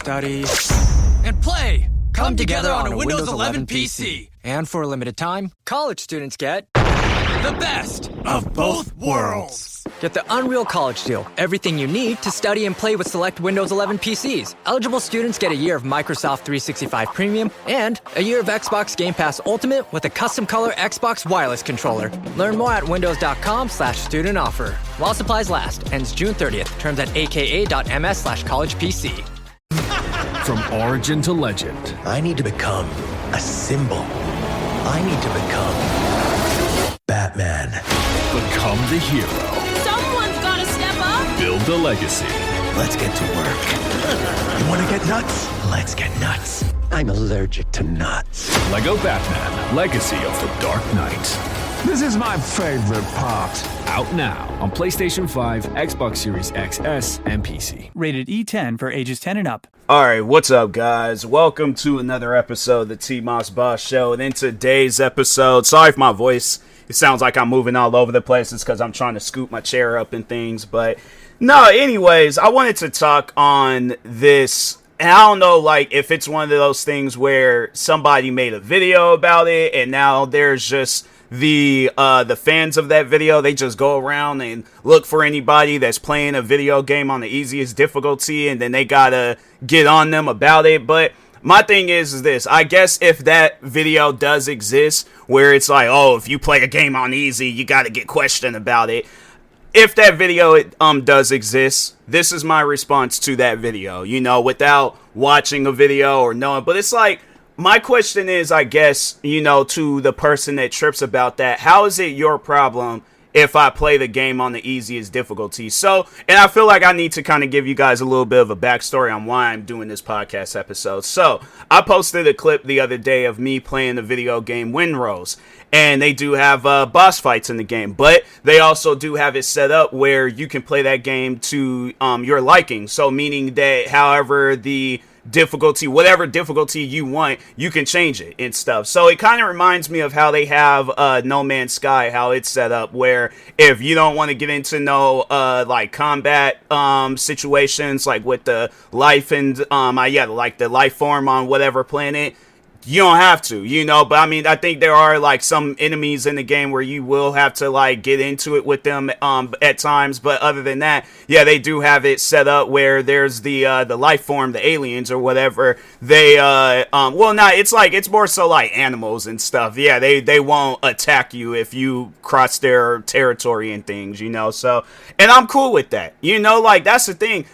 study, and play come together on a Windows 11 PC. And for a limited time, college students get The best of both worlds. Get the Unreal College Deal. Everything you need to study and play with select Windows 11 PCs. Eligible students get a year of Microsoft 365 Premium and a year of Xbox Game Pass Ultimate with a custom color Xbox wireless controller. Learn more at windows.com/student offer. While supplies last. Ends June 30th. Terms at aka.ms/collegepc. From origin to legend. I need to become a symbol. I need to become Batman. Become the hero. Someone's gotta step up. Build the legacy. Let's get to work. You want to get nuts? Let's get nuts. I'm allergic to nuts. Lego Batman, Legacy of the Dark Knight. This is my favorite part. Out now on PlayStation 5, Xbox Series XS, and PC. Rated E10 for ages 10 and up. Alright, what's up guys? Welcome to another episode of the TMossBoss Show. And in today's episode, sorry if my voice, it sounds like I'm moving all over the place. It's because I'm trying to scoop my chair up and things. But no, anyways, I wanted to talk on this. And I don't know, like, if it's one of those things where somebody made a video about it and now there's just the fans of that video, they just go around and look for anybody that's playing a video game on the easiest difficulty and then they gotta get on them about it. But my thing is this, I guess if that video does exist where it's like, oh, if you play a game on easy, you gotta get questioned about it. If that video does exist, this is my response to that video, you know, without watching a video or knowing. But it's like, my question is, I guess, you know, to the person that trips about that, how is it your problem if I play the game on the easiest difficulty? So, and I feel like I need to kind of give you guys a little bit of a backstory on why I'm doing this podcast episode. So, I posted a clip the other day of me playing the video game Windrose. And they do have boss fights in the game, but they also do have it set up where you can play that game to your liking. So meaning that however the difficulty, whatever difficulty you want, you can change it and stuff. So it kind of reminds me of how they have No Man's Sky, how it's set up, where if you don't want to get into like combat situations, like with the life and like the life form on whatever planet, you don't have to, you know. But I mean, I think there are like some enemies in the game where you will have to like get into it with them at times. But other than that, yeah, they do have it set up where there's the life form, the aliens or whatever. They it's more so like animals and stuff. Yeah, they won't attack you if you cross their territory and things, you know. So, and I'm cool with that, you know. Like, that's the thing.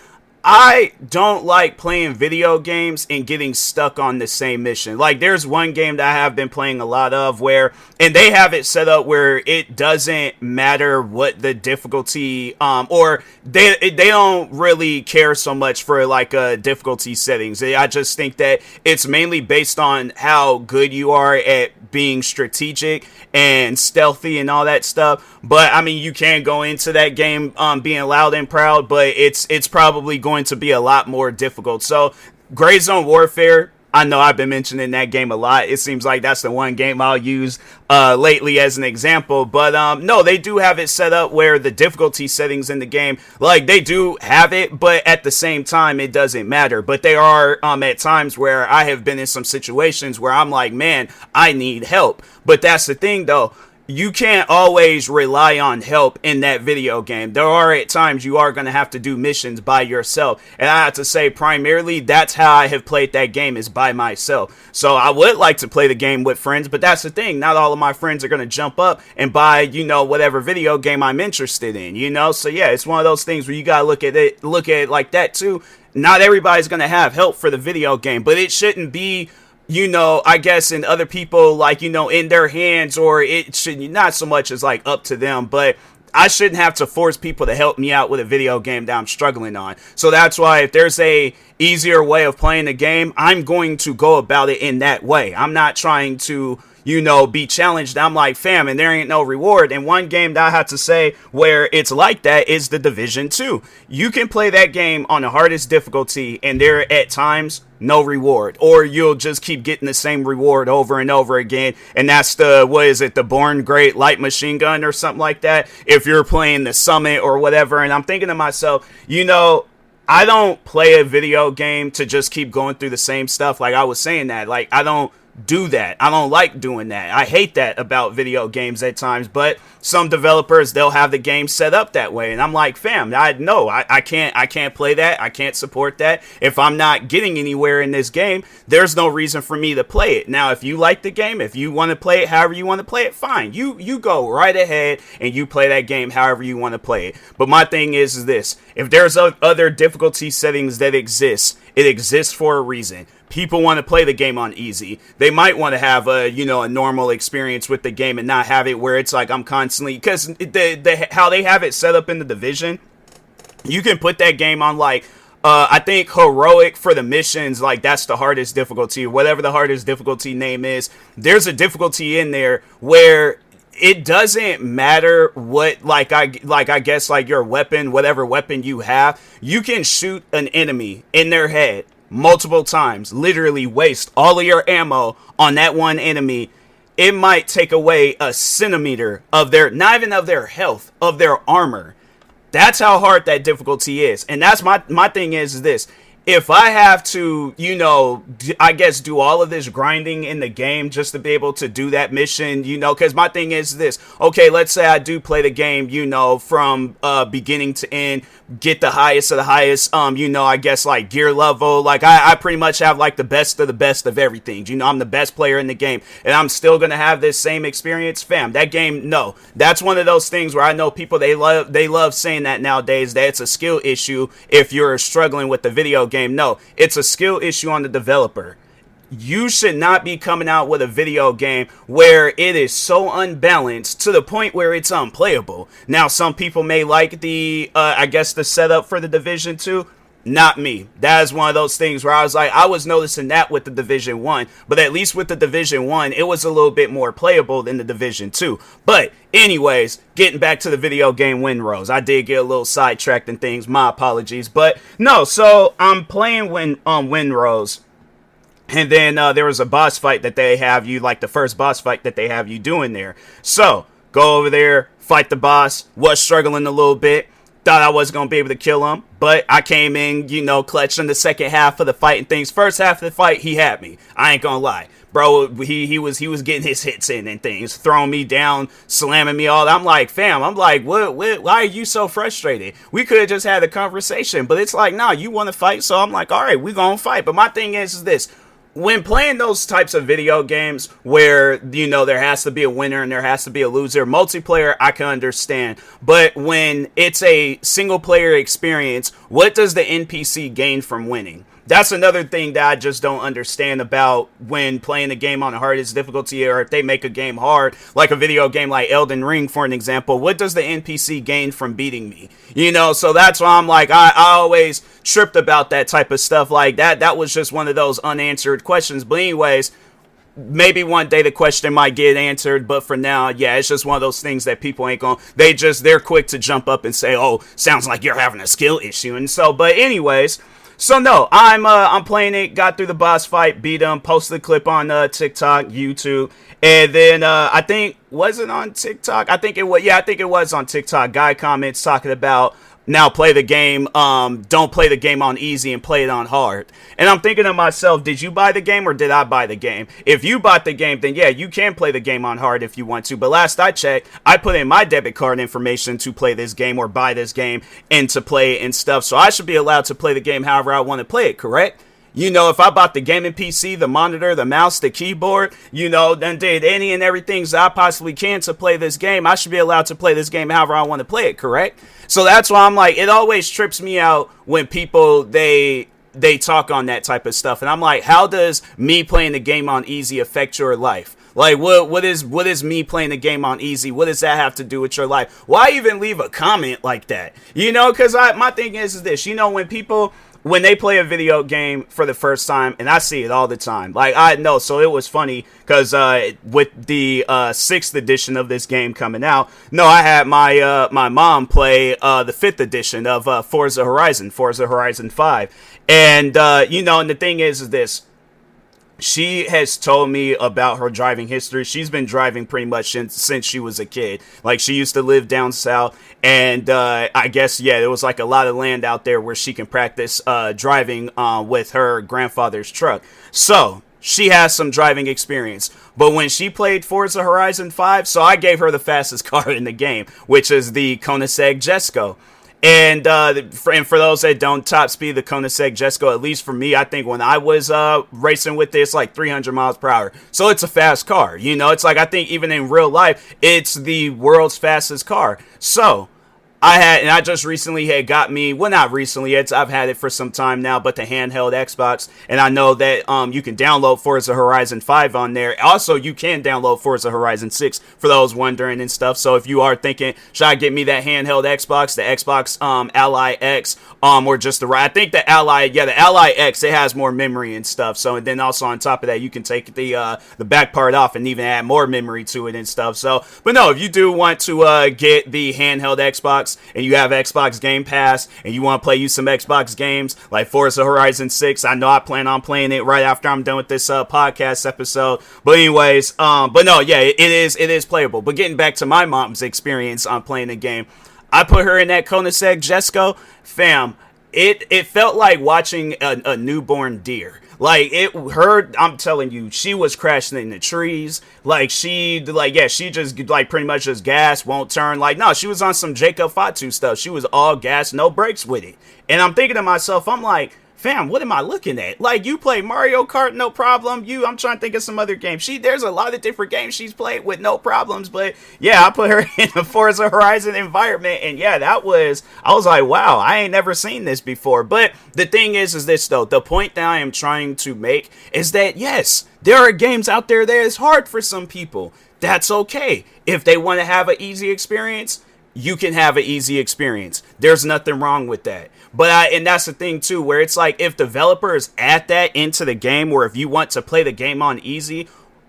I don't like playing video games and getting stuck on the same mission. Like, there's one game that I have been playing a lot of where, and they have it set up where it doesn't matter what the difficulty, or they don't really care so much for like difficulty settings. I just think that it's mainly based on how good you are at being strategic and stealthy and all that stuff. But I mean, you can go into that game being loud and proud, but it's probably going to be a lot more difficult. So Gray Zone Warfare, I know I've been mentioning that game a lot. It seems like that's the one game I'll use lately as an example. But no, they do have it set up where the difficulty settings in the game, like, they do have it, but at the same time, it doesn't matter. But there are at times where I have been in some situations where I'm like, man, I need help. But that's the thing, though. You can't always rely on help in that video game. There are at times you are going to have to do missions by yourself. And I have to say, primarily, that's how I have played that game, is by myself. So I would like to play the game with friends, but that's the thing. Not all of my friends are going to jump up and buy, you know, whatever video game I'm interested in, you know? So yeah, it's one of those things where you got to look at it like that too. Not everybody's going to have help for the video game, but it shouldn't be, you know, I guess in other people, like, you know, in their hands, or it should not so much as like up to them, but I shouldn't have to force people to help me out with a video game that I'm struggling on. So that's why if there's a easier way of playing the game, I'm going to go about it in that way. I'm not trying to, you know, be challenged. I'm like, fam, and there ain't no reward. And one game that I have to say where it's like that is The Division 2. You can play that game on the hardest difficulty, and there at times no reward, or you'll just keep getting the same reward over and over again. And that's the Born Great Light Machine Gun or something like that, if you're playing the Summit or whatever. And I'm thinking to myself, you know, I don't play a video game to just keep going through the same stuff. Like I was saying that, like I don't do that. I don't like doing that. I hate that about video games at times, but some developers, they'll have the game set up that way. And I'm like, fam, I can't play that. I can't support that. If I'm not getting anywhere in this game, there's no reason for me to play it. Now, if you like the game, if you want to play it however you want to play it, fine. You go right ahead and you play that game however you want to play it. But my thing is this. If there's other difficulty settings that exist, it exists for a reason. People want to play the game on easy. They might want to have a normal experience with the game and not have it where it's like I'm constantly, because how they have it set up in the Division, you can put that game on like I think heroic for the missions, like that's the hardest difficulty, whatever the hardest difficulty name is. There's a difficulty in there where it doesn't matter what, I guess your weapon, whatever weapon you have, you can shoot an enemy in their head multiple times, literally waste all of your ammo on that one enemy. It might take away a centimeter of their, not even of their health, of their armor. That's how hard that difficulty is. And that's my thing is this. If I have to, I guess do all of this grinding in the game just to be able to do that mission, because my thing is this. Okay, let's say I do play the game, from beginning to end, get the highest of the highest, I guess like gear level. Like I pretty much have like the best of everything. I'm the best player in the game and I'm still going to have this same experience. Fam, that game, no. That's one of those things where I know people, they love saying that nowadays, that it's a skill issue if you're struggling with the video game. No, it's a skill issue on the developer. You should not be coming out with a video game where it is so unbalanced to the point where it's unplayable. Now, some people may like the setup for the Division 2. Not me. That is one of those things where I was noticing that with the Division 1, but at least with the Division 1, it was a little bit more playable than the Division 2. But anyways, getting back to the video game win rolls. I did get a little sidetracked and things. My apologies. But no, so I'm playing win rolls. And then there was a boss fight that they have you, like the first boss fight that they have you doing there. So go over there, fight the boss, was struggling a little bit. Thought I wasn't going to be able to kill him, but I came in, clutched in the second half of the fight and things. First half of the fight, he had me. I ain't going to lie. Bro, he was getting his hits in and things, throwing me down, slamming me all. I'm like, fam, what, why are you so frustrated? We could have just had a conversation, but it's like, nah, you want to fight? So I'm like, all right, we going to fight. But my thing is this. When playing those types of video games where, there has to be a winner and there has to be a loser, multiplayer, I can understand. But when it's a single player experience, what does the NPC gain from winning? That's another thing that I just don't understand about when playing a game on the hardest difficulty, or if they make a game hard, like a video game like Elden Ring, for an example. What does the NPC gain from beating me? So that's why I'm like, I always tripped about that type of stuff like that. That was just one of those unanswered questions. But anyways, maybe one day the question might get answered, but for now, yeah, it's just one of those things that people ain't gonna, they're quick to jump up and say, oh, sounds like you're having a skill issue. And so, but anyways, so no, I'm playing it, got through the boss fight, beat him, posted a clip on TikTok, YouTube, and then I think, was it on TikTok? I think it was on TikTok. Guy comments talking about, now play the game, don't play the game on easy and play it on hard. And I'm thinking to myself, did you buy the game or did I buy the game? If you bought the game, then yeah, you can play the game on hard if you want to. But last I checked, I put in my debit card information to play this game or buy this game and to play it and stuff. So I should be allowed to play the game however I want to play it, correct? If I bought the gaming PC, the monitor, the mouse, the keyboard, then did any and everything that I possibly can to play this game, I should be allowed to play this game however I want to play it, correct? So that's why I'm like, it always trips me out when people, they talk on that type of stuff. And I'm like, how does me playing the game on easy affect your life? Like, what is me playing the game on easy? What does that have to do with your life? Why even leave a comment like that? Because my thing is this, when people, when they play a video game for the first time, and I see it all the time, like I know, so it was funny because with the 6th edition of this game coming out, I had my mom play the 5th edition of Forza Horizon 5, and and the thing is this. She has told me about her driving history. She's been driving pretty much since she was a kid. Like, she used to live down south, and I guess, yeah, there was like a lot of land out there where she can practice driving with her grandfather's truck. So she has some driving experience. But when she played Forza Horizon 5, so I gave her the fastest car in the game, which is the Koenigsegg Jesko. And for those that don't top speed the Koenigsegg Jesko, at least for me, I think when I was racing with this, like 300 miles per hour. So it's a fast car. You know, it's like, I think even in real life, it's the world's fastest car. So I just recently had got me, well, not recently, I've had it for some time now, but the handheld Xbox, and I know that you can download Forza Horizon 5 on there. Also, you can download Forza Horizon 6 for those wondering and stuff. So if you are thinking, should I get me that handheld Xbox, the Xbox Ally X, or just I think the Ally X, it has more memory and stuff. So, and then also on top of that, you can take the back part off and even add more memory to it and stuff. So, but no, if you do want to get the handheld Xbox, and you have Xbox Game Pass, and you want to play you some Xbox games like Forza Horizon 6, I know I plan on playing it right after I'm done with this podcast episode. But anyways, but no, yeah, it is playable. But getting back to my mom's experience on playing the game, I put her in that Koenigsegg Jesko, fam. It felt like watching a newborn deer. Like, I'm telling you, she was crashing in the trees. Like, she just, like, pretty much just gas, won't turn. Like, no, she was on some Jacob Fatu stuff. She was all gas, no brakes with it. And I'm thinking to myself, I'm like, fam, what am I looking at? Like, you play Mario Kart, no problem. I'm trying to think of some other games. There's a lot of different games she's played with, no problems. But yeah, I put her in a Forza Horizon environment, and yeah, I was like, wow, I ain't never seen this before. But the thing is this though, the point that I am trying to make is that yes, there are games out there that is hard for some people. That's okay. If they want to have an easy experience, you can have an easy experience. There's nothing wrong with that. But and that's the thing too, where it's like, if developers add that into the game, or if you want to play the game on easy,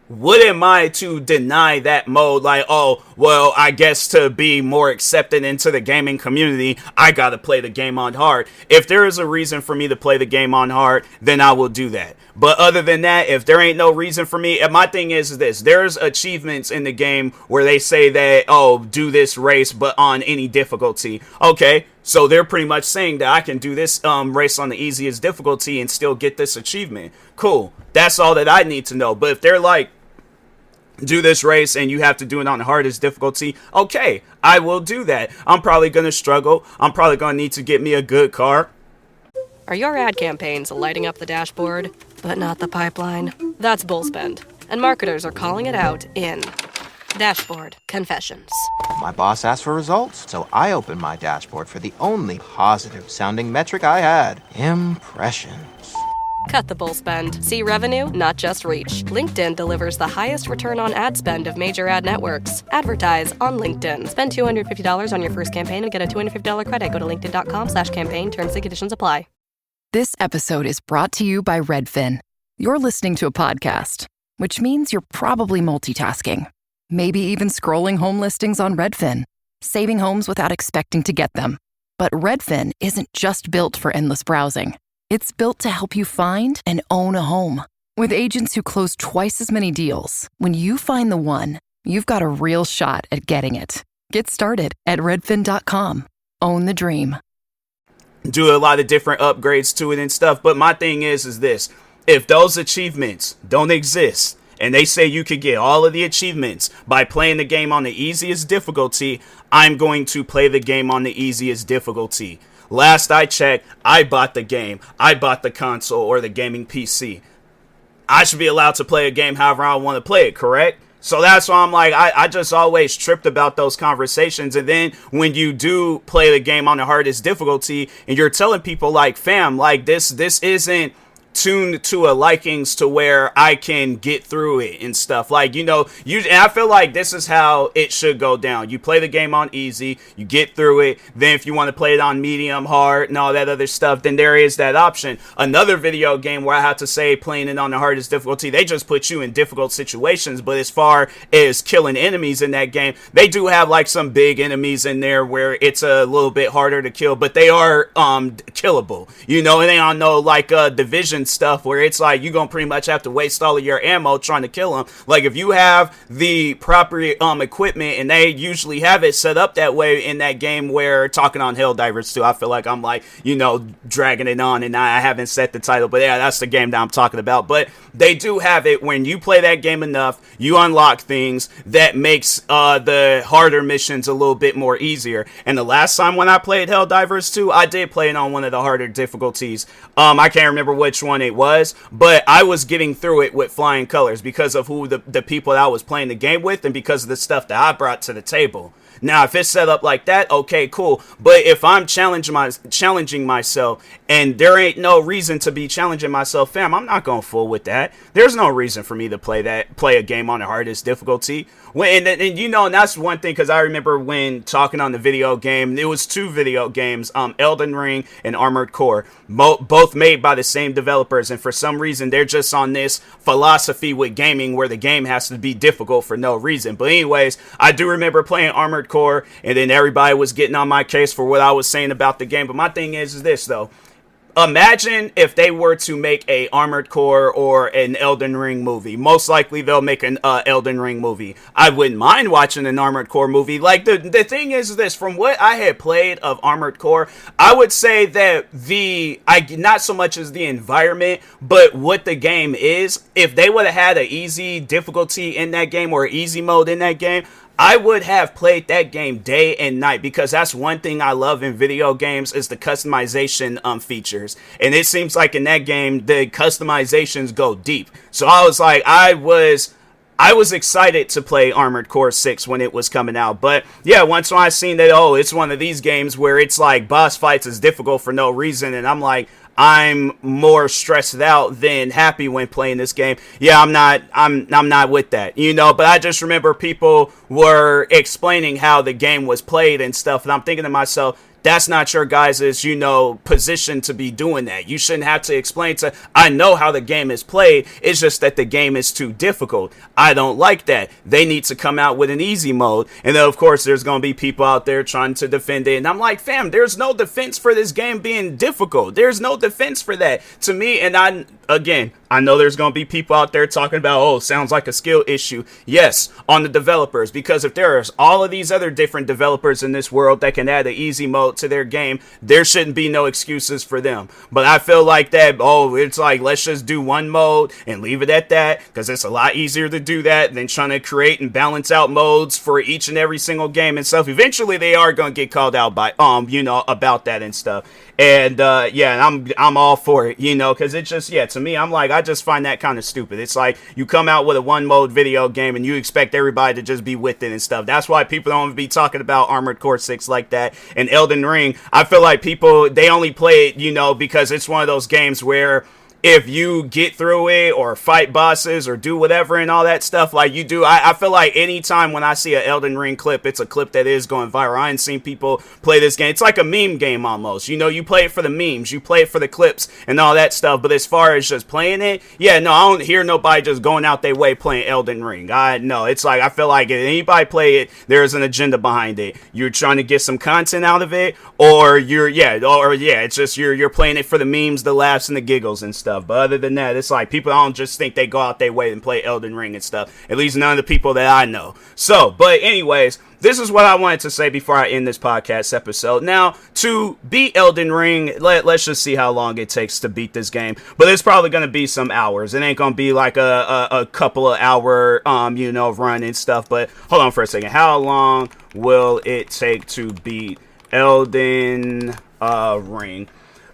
what am I to deny that mode? Like, oh, well, I guess to be more accepted into the gaming community, I gotta play the game on hard. If there is a reason for me to play the game on hard, then I will do that. But other than that, if there ain't no reason for me, my thing is this: there's achievements in the game where they say that, oh, do this race, but on any difficulty. Okay, so they're pretty much saying that I can do this race on the easiest difficulty and still get this achievement. Cool. That's all that I need to know. But if they're like, do this race and you have to do it on the hardest difficulty, okay, I will do that. I'm probably going to struggle. I'm probably going to need to get me a good car. Are your ad campaigns lighting up the dashboard, but not the pipeline? That's bull spend, and marketers are calling it out in Dashboard Confessions. My boss asked for results, so I opened my dashboard for the only positive-sounding metric I had: impressions. Cut the bull spend. See revenue, not just reach. LinkedIn delivers the highest return on ad spend of major ad networks. Advertise on LinkedIn. Spend $250 on your first campaign and get a $250 credit. Go to linkedin.com/campaign. Terms and conditions apply. This episode is brought to you by Redfin. You're listening to a podcast, which means you're probably multitasking. Maybe even scrolling home listings on Redfin. Saving homes without expecting to get them. But Redfin isn't just built for endless browsing. It's built to help you find and own a home. With agents who close twice as many deals, when you find the one, you've got a real shot at getting it. Get started at redfin.com. Own the dream. Do a lot of different upgrades to it and stuff. But my thing is this: if those achievements don't exist, and they say you could get all of the achievements by playing the game on the easiest difficulty, I'm going to play the game on the easiest difficulty. Last I checked, I bought the game. I bought the console or the gaming PC. I should be allowed to play a game however I want to play it, correct? So that's why I'm like, I just always tripped about those conversations. And then when you do play the game on the hardest difficulty and you're telling people like, fam, like this isn't tuned to a likings to where I can get through it and stuff. Like, and I feel like this is how it should go down. You play the game on easy, you get through it. Then if you want to play it on medium, hard, and all that other stuff, then there is that option. Another video game where I have to say playing it on the hardest difficulty, they just put you in difficult situations. But as far as killing enemies in that game, they do have like some big enemies in there where it's a little bit harder to kill, but they are killable. And they all know like Division mission stuff where it's like you're gonna pretty much have to waste all of your ammo trying to kill them. Like if you have the proper equipment, and they usually have it set up that way in that game, where talking on Helldivers 2, I feel like I'm like, dragging it on, and I haven't set the title, but yeah, that's the game that I'm talking about. But they do have it when you play that game enough, you unlock things that makes the harder missions a little bit more easier. And the last time when I played Helldivers 2, I did play it on one of the harder difficulties. I can't remember which one it was, but I was getting through it with flying colors because of who the people that I was playing the game with, and because of the stuff that I brought to the table. Now, if it's set up like that, okay, cool. But if I'm challenging myself, and there ain't no reason to be challenging myself, fam, I'm not going to fool with that. There's no reason for me to play a game on the hardest difficulty. And that's one thing, because I remember when talking on the video game, it was 2 video games, Elden Ring and Armored Core, both made by the same developers, and for some reason they're just on this philosophy with gaming where the game has to be difficult for no reason. But anyways, I do remember playing Armored Core, and then everybody was getting on my case for what I was saying about the game. But my thing is this though. Imagine if they were to make a Armored Core or an Elden Ring movie. Most likely they'll make an Elden Ring movie. I wouldn't mind watching an Armored Core movie. Like, the thing is this, from what I had played of Armored Core, I would say that not so much as the environment, but what the game is, if they would have had an easy difficulty in that game or easy mode in that game, I would have played that game day and night, because that's one thing I love in video games is the customization features. And it seems like in that game, the customizations go deep. So I was like, I was excited to play Armored Core 6 when it was coming out. But yeah, once I seen that, it's one of these games where it's like boss fights is difficult for no reason, and I'm like, I'm more stressed out than happy when playing this game. Yeah, I'm not with that, but I just remember people were explaining how the game was played and stuff, and I'm thinking to myself, that's not your guys' position to be doing that. You shouldn't have to explain I know how the game is played. It's just that the game is too difficult. I don't like that. They need to come out with an easy mode. And then, of course, there's going to be people out there trying to defend it. And I'm like, fam, there's no defense for this game being difficult. There's no defense for that. To me, and I know there's going to be people out there talking about, sounds like a skill issue. Yes, on the developers, because if there's all of these other different developers in this world that can add an easy mode to their game, there shouldn't be no excuses for them. But I feel like that, it's like, let's just do one mode and leave it at that, because it's a lot easier to do that than trying to create and balance out modes for each and every single game and stuff. Eventually, they are going to get called out by, about that and stuff. And, I'm all for it, because it just, to me, I'm like, I just find that kind of stupid. It's like you come out with a one mode video game and you expect everybody to just be with it and stuff. That's why people don't be talking about Armored Core 6 like that. And Elden Ring, I feel like people, they only play it, because it's one of those games where if you get through it or fight bosses or do whatever and all that stuff like you do, I feel like anytime when I see an Elden Ring clip, it's a clip that is going viral. I ain't seen people play this game. It's like a meme game almost. You play it for the memes, you play it for the clips and all that stuff. But as far as just playing it, I don't hear nobody just going out their way playing Elden Ring. It's like, I feel like if anybody play it, there's an agenda behind it. You're trying to get some content out of it, or it's just you're playing it for the memes, the laughs, and the giggles and stuff. But other than that, it's like people, I don't just think they go out their way and play Elden Ring and stuff. At least none of the people that I know. So, but anyways, this is what I wanted to say before I end this podcast episode. Now, to beat Elden Ring, let's just see how long it takes to beat this game. But it's probably going to be some hours. It ain't going to be like a couple of hour, run and stuff. But hold on for a second. How long will it take to beat Elden Ring?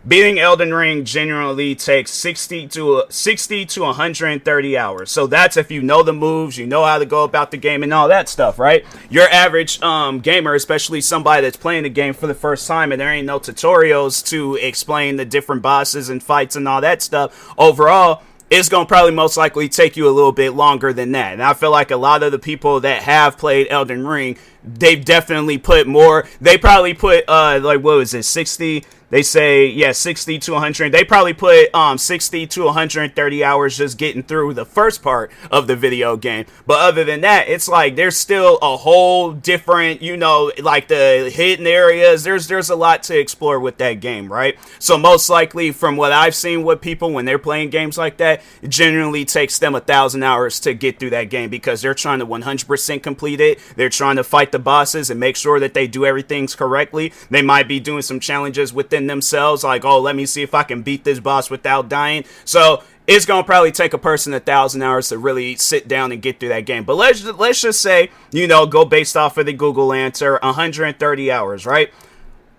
Beating Elden Ring generally takes 60 to 130 hours. So that's if you know the moves, you know how to go about the game and all that stuff, right? Your average gamer, especially somebody that's playing the game for the first time and there ain't no tutorials to explain the different bosses and fights and all that stuff, overall, it's going to probably most likely take you a little bit longer than that. And I feel like a lot of the people that have played Elden Ring, they've definitely put more. They probably put, 60 They say, yeah, 60 to 100. They probably put 60 to 130 hours just getting through the first part of the video game. But other than that, it's like there's still a whole different, you know, like the hidden areas. There's a lot to explore with that game, right? So most likely, from what I've seen with people when they're playing games like that, it generally takes them 1,000 hours to get through that game because they're trying to 100% complete it. They're trying to fight the bosses and make sure that they do everything correctly. They might be doing some challenges within themselves, like, oh, let me see if I can beat this boss without dying. So it's gonna probably take a person 1,000 hours to really sit down and get through that game. But let's just say, you know, go based off of the Google answer, 130 hours, right?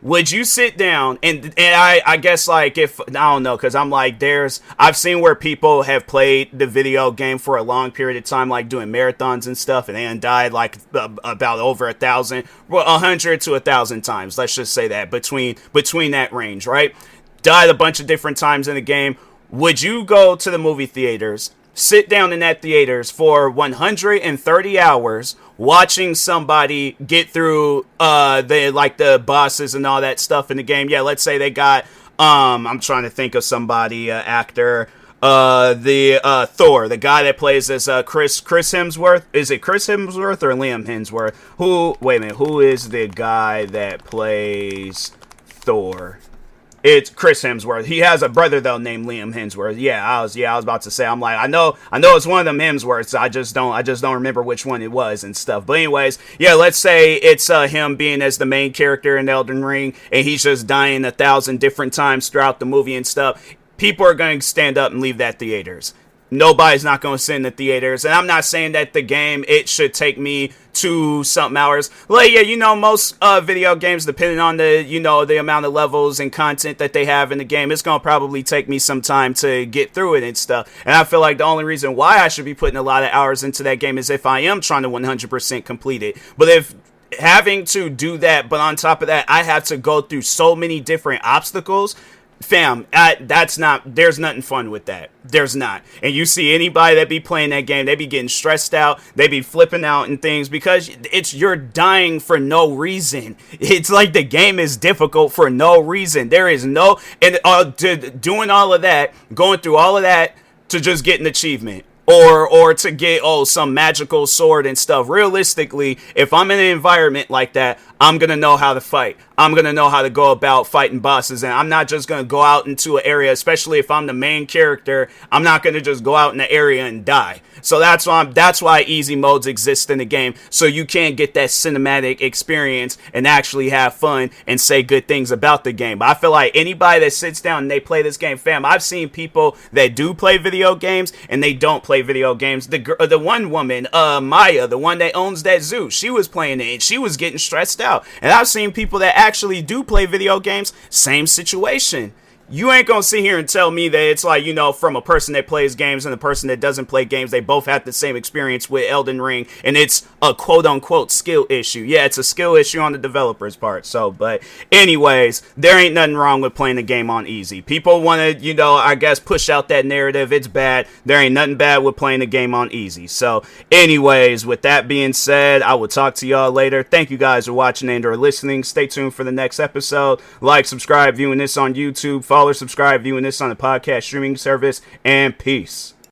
Would you sit down and I guess, like, if I don't know, because I'm like, I've seen where people have played the video game for a long period of time, like doing marathons and stuff, and then died like about over 1,000, 100 to 1,000 times. Let's just say that between that range, right? Died a bunch of different times in the game. Would you go to the movie theaters, sit down in that theaters for 130 hours watching somebody get through the bosses and all that stuff in the game? Yeah, let's say they got I'm trying to think of somebody, actor, Thor, the guy that plays as Chris Hemsworth. Is it Chris Hemsworth or Liam Hemsworth? Who is the guy that plays Thor? It's Chris Hemsworth. He has a brother though named Liam Hemsworth. I was about to say. I'm like, I know it's one of them Hemsworths. I just don't remember which one it was and stuff. But anyways, yeah, let's say it's him being as the main character in Elden Ring, and he's just dying 1,000 different times throughout the movie and stuff. People are going to stand up and leave that theaters. Nobody's not going to sit in the theaters. And I'm not saying that the game, it should take me 2-something hours. Like, yeah, you know, most video games, depending on the, you know, the amount of levels and content that they have in the game, it's going to probably take me some time to get through it and stuff. And I feel like the only reason why I should be putting a lot of hours into that game is if I am trying to 100% complete it. But if having to do that, but on top of that, I have to go through so many different obstacles, fam, there's nothing fun with that. There's not. And you see anybody that be playing that game, they be getting stressed out, they be flipping out and things because you're dying for no reason. It's like the game is difficult for no reason. There is no, and doing all of that, going through all of that to just get an achievement. Or to get, some magical sword and stuff. Realistically, if I'm in an environment like that, I'm going to know how to fight. I'm going to know how to go about fighting bosses. And I'm not just going to go out into an area, especially if I'm the main character. I'm not going to just go out in the area and die. So that's why easy modes exist in the game. So you can get that cinematic experience and actually have fun and say good things about the game. But I feel like anybody that sits down and they play this game, fam, I've seen people that do play video games and they don't play video games. The one woman, Maya, the one that owns that zoo, she was playing it and she was getting stressed out. And I've seen people that actually do play video games, same situation. You ain't gonna sit here and tell me that it's like, you know, from a person that plays games and a person that doesn't play games, they both have the same experience with Elden Ring, and it's a quote-unquote skill issue. Yeah, it's a skill issue on the developer's part. So, but anyways, there ain't nothing wrong with playing the game on easy. People want to, you know, I guess push out that narrative. It's bad. There ain't nothing bad with playing the game on easy. So, anyways, with that being said, I will talk to y'all later. Thank you guys for watching and or listening. Stay tuned for the next episode. Like, subscribe, viewing this on YouTube. Follow, subscribe, viewing this on the podcast streaming service, and peace.